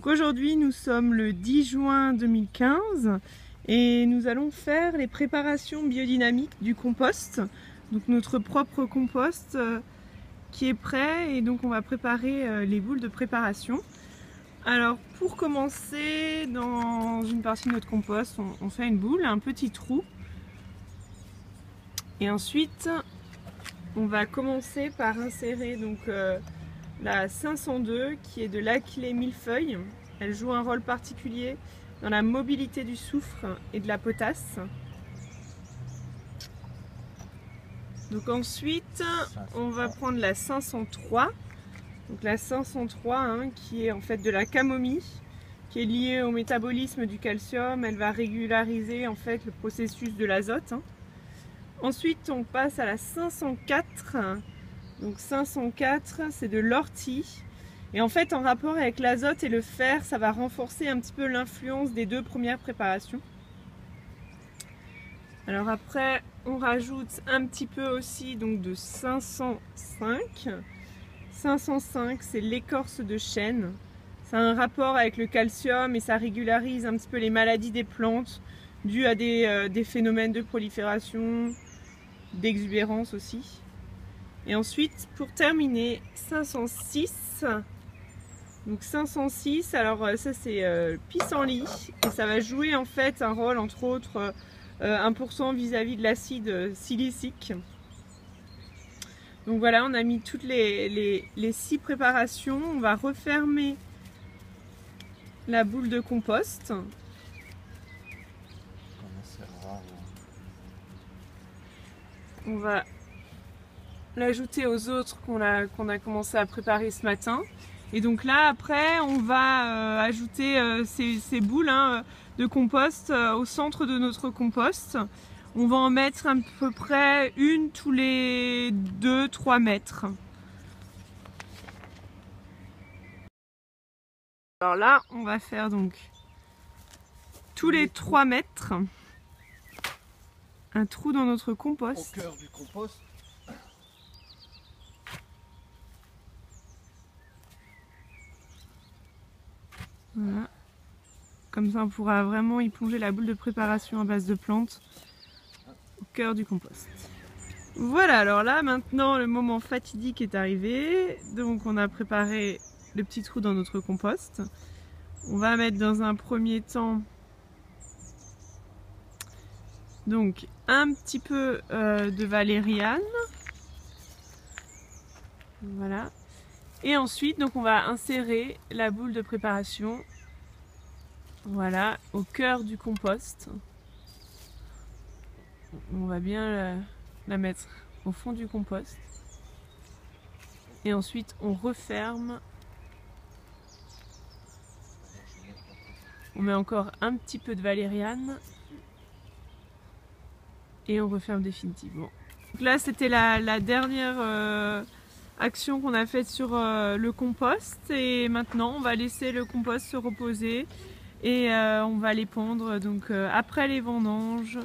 Donc aujourd'hui nous sommes le 10 juin 2015 et nous allons faire les préparations biodynamiques du compost. Donc notre propre compost qui est prêt, et donc on va préparer les boules de préparation. Alors pour commencer, dans une partie de notre compost, on fait une boule, un petit trou. Et ensuite on va commencer par insérer donc la 502 qui est de l'Achillée millefeuille. Elle joue un rôle particulier dans la mobilité du soufre et de la potasse. Donc ensuite on va prendre la 503. Donc la 503 qui est en fait de la camomille, qui est liée au métabolisme du calcium. Elle va régulariser en fait le processus de l'azote. Ensuite on passe à la 504. Donc 504 c'est de l'ortie. Et en fait en rapport avec l'azote et le fer, ça va renforcer un petit peu l'influence des deux premières préparations. Alors après on rajoute un petit peu aussi donc de 505. 505 c'est l'écorce de chêne. Ça a un rapport avec le calcium et ça régularise un petit peu les maladies des plantes dues à des phénomènes de prolifération, d'exubérance aussi. Et ensuite pour terminer 506. Donc 506, alors ça c'est pissenlit et ça va jouer en fait un rôle entre autres 1% vis-à-vis de l'acide silicique. Donc voilà, on a mis toutes les 6 préparations. On va refermer la boule de compost. On va l'ajouter aux autres qu'on a commencé à préparer ce matin. Et donc là après on va ajouter ces boules de compost au centre de notre compost. On va en mettre à peu près une tous les 2-3 mètres. Alors là on va faire donc tous les 3 mètres un trou dans notre compost. Au cœur du compost. Voilà. Comme ça on pourra vraiment y plonger la boule de préparation à base de plantes au cœur du compost. Voilà, alors là maintenant le moment fatidique est arrivé. Donc on a préparé le petit trou dans notre compost. On va mettre dans un premier temps donc un petit peu de valériane. Voilà. Et ensuite, donc on va insérer la boule de préparation, voilà, au cœur du compost. On va bien la mettre au fond du compost. Et ensuite, on referme. On met encore un petit peu de valériane. Et on referme définitivement. Donc là, c'était la dernière action qu'on a faite sur le compost, et maintenant on va laisser le compost se reposer et on va l'épandre donc après les vendanges